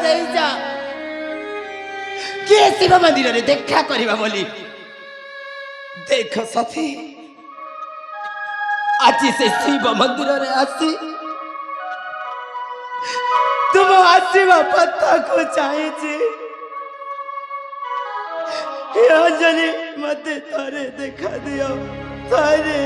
ଦେଇଛ କିଏ ଶିବ ମନ୍ଦିରରେ ଦେଖା କରିବା ବୋଲି ଦେଖ ସାଥୀ ଆଜି ସେ ଶିବ ମନ୍ଦିରରେ ଆସି ତୁମ ଆସିବା ପଥକୁ ଚାହିଁଛି ଅଞ୍ଜଳି ମତେ ଥରେ ଦେଖା ଦିଅ ଥରେ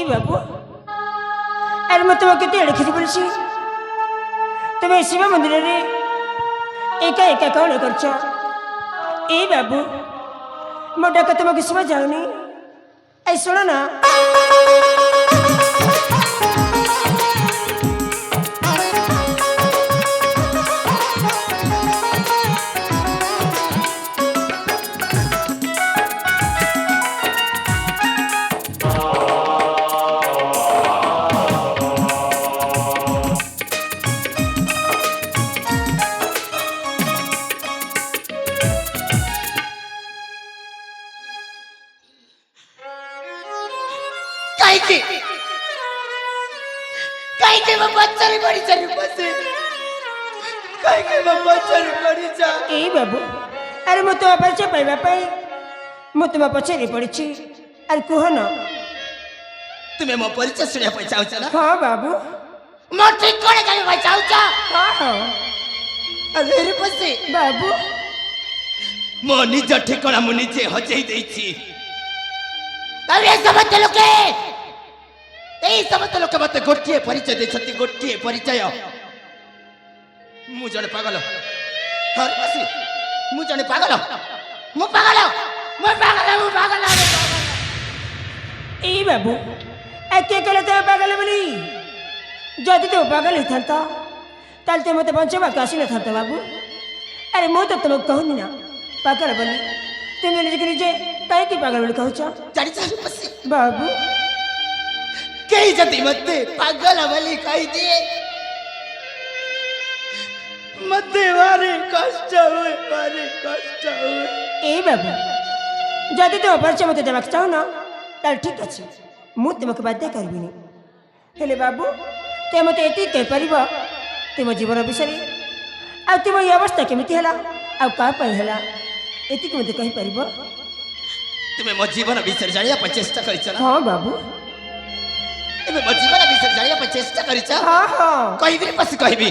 बाबू अरे मैं तुम्हें कितने लिखी बोली तुम्हें शिव मंदिर में एका एका कौन कर बाबू मो डाक तुमको सुना जाऊनी ऐ सुनो ना बाबू अरे मु तुम परिचय पाइबा मु तुम पचारि पड़ी अरे कह न तुम्हें मो परिचय सुनिया चाहूच ना हाँ बाबू मो ठीक कोने जानिबा चाहूच हाँ हाँ अरे रे पसे बाबू मो निज ठिकाना मु निजे हजई देछि अरे समस्त लोके ए समस्त लोके मते गोटिए परिचय देछति गोटिए परिचय मु जने पागल हर पसी मु जने पागल मु पागल मु पागल मु पागल ए बाबू ए के कहले तो पागल बोली जदि तो पागल होता ताल ते मते बंचवा कासी न था बाबू अरे मु तो तुमको कहूनी ना पागल बोली तुम निजे निजे काहे की पागल बोली कहछ जानि छ पसी बाबू कई जति मते पागल बोली कहि दिए मते वारे कष्ट हुए ए बाबू जदि तुम परिचय मत देवाक चाहो ना ताल ठीक अच्छे मु तुमको बाध्य करबिनी हेले बाबू ते मते एति कह परिबो तुम जीवन विषय आ तुम ये अवस्था केमिति हला आ का पई हला एति के मते कहि परिबो तुमे मो जीवन विषय जानिया पर चेष्टा करिछ ना हां बाबू एबे मो जीवन विषय जानिया पर चेष्टा करिछ हां हां कहिबी पसी कहिबी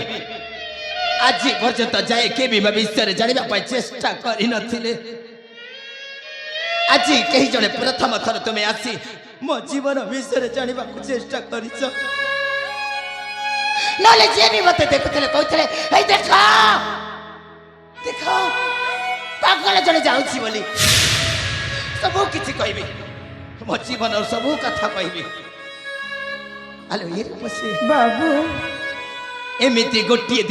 आज पर्यंत जाए के भी विषय जाना चेष्टा कर आज कहीं जड़े प्रथम थर तुम्हें आसी मो जीवन विषय जाना चेष्टा कर मत देखुले कहते देख देख पागल जड़े जाऊँगी बोली सबू किसी कहबी मो जीवन सबू कथा कहबी आलो ये बाबू एमिति गोटे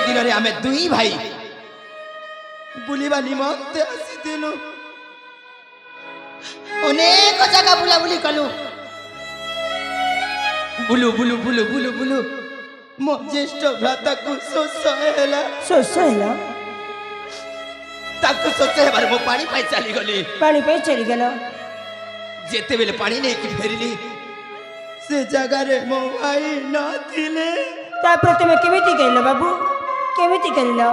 दिन रे आमे दुई भाई बुलिबा निमंते आसीथिलु अनेक जगह बुला बुली कलु blue blue blue blue blue मो ज्येष्ठ भ्राता को सोसहेला ताको सोचे बार मो पानी पाई चली गलो जेते बेले पानी नहीं कि फेरिली से जगह रे मो भाई न थिले तापर तुम केमिति कहलो बाबू केमिति कहलो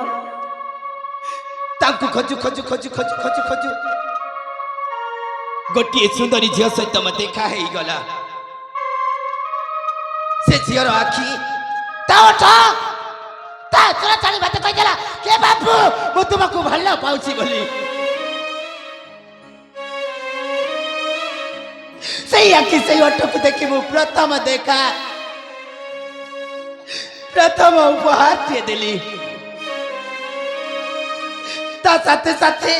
ताको खोजु खोजु खोजु खोजु खोजु खोजु गोटिए सुंदरी झियो सहित मत देखा हे गला से झियर आखी ता उठा ता चला चली बात कहि देला के बाबू मु तुमको भल्ला पाउची बोली सही आखि सही ऑटो को देखि मु प्रथम देखा प्रथम उपहार देली ता साथे साथे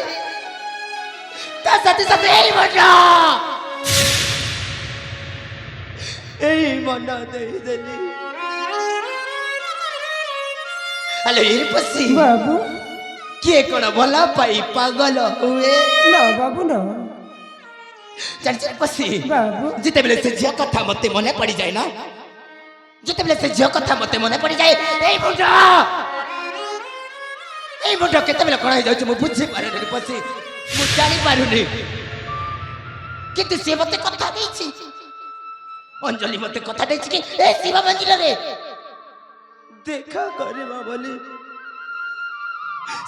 এই মন দেলি আলো এর পছি बाबू କିଏ କଣ ଭଲ ପାଇ ପାଗଳ ହୁଏ ना बाबू ना ଜାଣିଛ ପସି बाबू ଯେତେବେଳେ ସେ ଝିଅ କଥା ମତେ ମନେ ପଡ଼ିଯାଏ ନା ଯେତେବେଳେ ସେ ଝିଅ କଥା ମତେ ମନେ ପଡ଼ିଯାଏ ଏଇ ମୁଣ୍ଡ କେତେବେଳେ କଣ ହେଇଯାଉଛି ମୁଁ ବୁଝିପାରୁନି ପସି ମୁଁ ଜାଣିପାରୁନି କିନ୍ତୁ ସେ ମତେ କଥା ଦେଇଛି ଅଞ୍ଜଳି ମତେ କଥା ଦେଇଛି କି ଏ ଶିବ ମନ୍ଦିରରେ ଦେଖା କରିବା ବୋଲି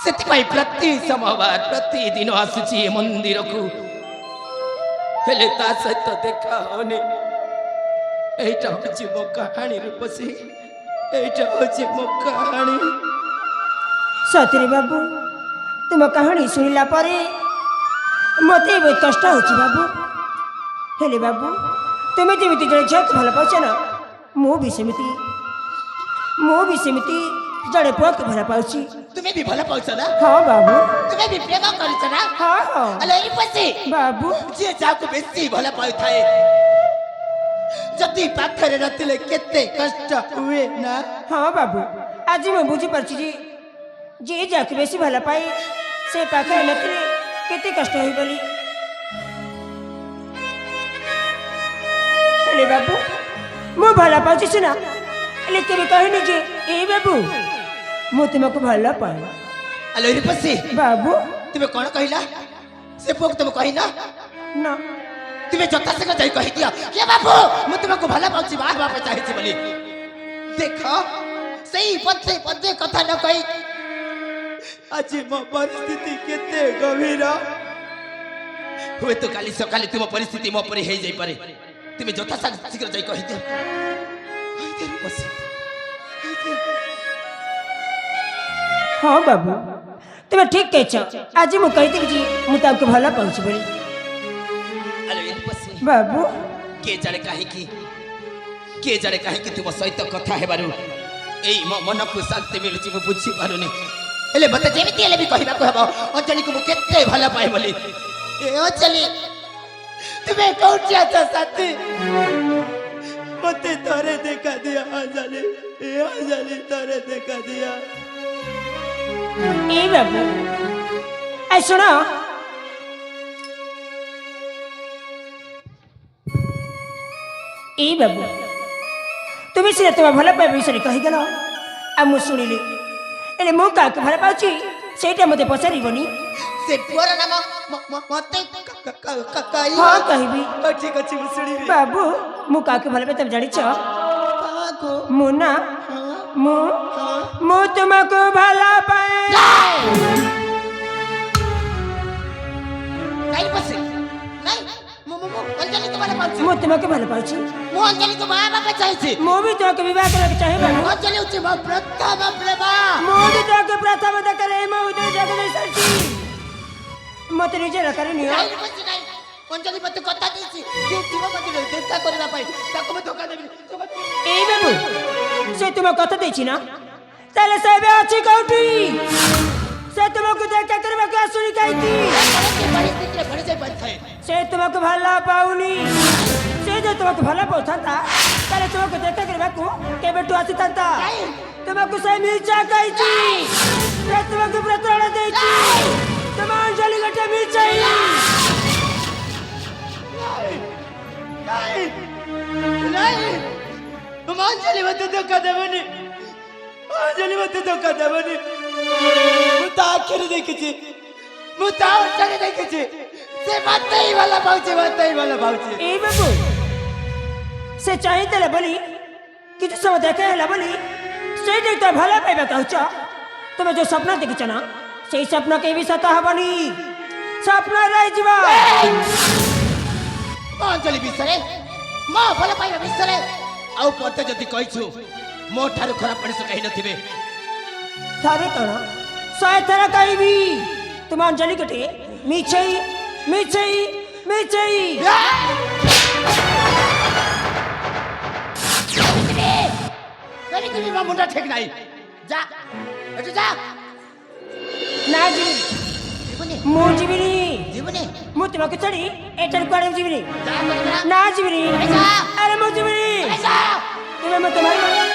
ସେଥିପାଇଁ ପ୍ରତି ସୋମବାର ପ୍ରତିଦିନ ଆସୁଛି ଏ ମନ୍ଦିରକୁ ହେଲେ ତା ସହିତ ଦେଖା ହଉନି এইটা হচ্ছে ମୋ କାହାଣୀ ରୂପସୀ এইটা হচ্ছে ମୋ କାହାଣୀ सतरे बाबू तुम कहानी शुणिला परे मत बहुत कष्ट हो बाबू हेले बाबू तुम्हें जमी जड़े झील को भल पाच ना मु भी सेमती जड़े पुआ को भल पाऊँ তুমি ବି ଭଲ ପାଉଛ ନା हाँ बाबू তুমি ବି ପ୍ରେମ କରୁଛ ନା हाँ हाँ ହେଲେ ରୂପସୀ बाबू ଯିଏ ଯାହାକୁ ବେଶୀ ଭଲ ପାଉଥାଏ ଯଦି ପାଖରେ ନଥିଲେ କେତେ କଷ୍ଟ ହୁଏ ନା हाँ बाबू आज मैं बुझी पार्ची जी जाके बेसी भल पाए से पाखे नथिले केते कष्ट होई बोली हेले बाबू मु भल पाउची सिना हेले केबे कहनी जे ए बाबू मु तुमको भल पाए हेलो ରୂପସୀ बाबू ତୁମେ କଣ କହିଲା ସେ ପୁଅକୁ ତୁମେ କହିନା ना ତୁମେ ଯଥାଶୀଘ୍ର ଯାଇ କହିଦିଅ ହେ ବାବୁ ମୁଁ ତୁମକୁ ଭଲ ପାଉଛି ବାହା ହେବା ପାଇଁ ଚାହିଁଛି ବୋଲି ଦେଖ ସେଇ ପଛେ ପଛେ କଥା ନ କହି ଆଜି ମୋ ପରିସ୍ଥିତି କେତେ ଗଭୀର ହୁଏତ କାଲି ସକାଳେ ତୁମ ପରିସ୍ଥିତି ମୋ ପରି ହେଇଯାଇପାରେ ତୁମେ ଯଥାଶୀଘ୍ର ଯାଇ କହିଦିଅ ରୂପସୀ हाँ बाबू तुम्हें ठीक कहछ आज मु कहती जी मु ताको भल पाउची बोली हेलो ରୂପସୀ बाबू କିଏ ଜାଣେ କାହିଁକି ତୁମ ସହିତ କଥା ହେବାରୁ ଏଇ ମୋ ମନକୁ ଶାନ୍ତି ମିଳୁଛି ମୁଁ ବୁଝିପାରୁନି ହେଲେ ମତେ ଯେମିତି ହେଲେ ବି କହିବାକୁ ହେବ ଅଞ୍ଜଳିକୁ ମୁଁ କେତେ ଭଲ ପାଏ ବୋଲି ଏ ଅଞ୍ଜଳି ତୁମେ କୋଉଠି ଅଛ ସାଥୀ ମତେ ଥରେ ଦେଖା ଦିଅ ଅଞ୍ଜଳି ଏ ଅଞ୍ଜଳି ଥରେ ଦେଖା ଦିଅ ए बाबू ए सुनो ए बाबू तुम्हें सीधे तुम भल पाए विषय कहीगल आ मु शुणिली एले मु का भल पाउची सेटा मते पचारिबनी ସେ ପୁଅର ନାମ ମତେ କହି हाँ कहबी ଠିକ ଅଛି ମୁଁ ଶୁଣିବି बाबू मु का भल पाए तुम जानिछ କାହାକୁ मु ना मु मु तुमको भल पाए ନାଇଁ ବସେ ନାଇଁ ମୁଁ ଅଞ୍ଜଳି କୁ ଭଲ ପାଉଛି मु तुमको भल पाउची ମୁଁ ଅଞ୍ଜଳି କୁ ବାହା ହେବା ପାଇଁ ଚାହିଁଛି मु भी तुमको विवाह करके चाहे बाबू ଅଞ୍ଜଳି ହେଉଛି ମୋ ପ୍ରଥମ ପ୍ରେମ मु भी तुमको प्रथम करे मु उदय जग दे सरची मते निजे रखरे नियो ନାଇଁ ବସେ ନାଇଁ ଅଞ୍ଜଳି ମତେ କଥା ଦେଇଛି ଯେ ଶିବ ମନ୍ଦିରରେ ଦେଖା କରିବା ପାଇଁ ତାକୁ ମୁଁ ଧୋକା ଦେବିନି ए बाबू से तुम कथा देछि ना ताले से बे अछि कौटी से तुमको देखा करबा के आसुनी काईती ପରିସ୍ଥିତିରେ ପଡ଼ି ଯାଇ ପାରିଥାଏ से तुमको भला पाउनी से जे तुमको भला पाउथाता ताले तुमको देखा करबा को केबे टु आसी ताता तुमको से मिर्चा काईती से तुमको प्रताड़ना देछि तुम अंजलि गटे मिर्चाई ନାଇଁ ମୁଁ ଅଞ୍ଜଳି ମତେ ଧୋକା ଦେବନି ଅଞ୍ଜଳି ମତେ ଧୋକା ଦେବନି ମୁଁ ତା ଆଖିରେ ଦେଖିଛି ମୁଁ ତା ଓଠରେ ଦେଖିଛି ସେ ମତେ ହିଁ ଭଲ ପାଉଛି ए बाबू से चाहे देले बोली किछु समय देखे होला बोली से जे तो भला पाइबा कहछ तुम जो सपना देखिछ ना सेही सपना के भी सता हबनी सपना रह जीवा ଅଞ୍ଜଳି ବିଷୟରେ ମୋ ଭଲ ପାଇବା ବିଷୟରେ ଆଉ ମତେ ଯଦି କହିଛୁ ମୋ ଠାରୁ ଖରାପ ମଣିଷ କେହି ନଥିବେ थारे कण 100 थरा कहबी तुम अंजलि कटे मिछई मिछई मिछई ଏଣିକି ବି ମୋ ମୁଣ୍ଡ ଠିକ ନାହିଁ ଯା ଏଠୁ ଯା ନା ଯିବିନି ଯିବୁନି ମୁଁ ଯିବିନି ଯିବୁନି ମୁଁ ତୁମକୁ ଛାଡ଼ି ଏଠାରୁ କୁଆଡ଼େ ଯିବିନି ଯା କରିବୁ ନା ଯିବିନି ଯା ଆରେ ମୁଁ ଯିବିନି ଯା ତୁମେ ମୋତେ ମାରିବ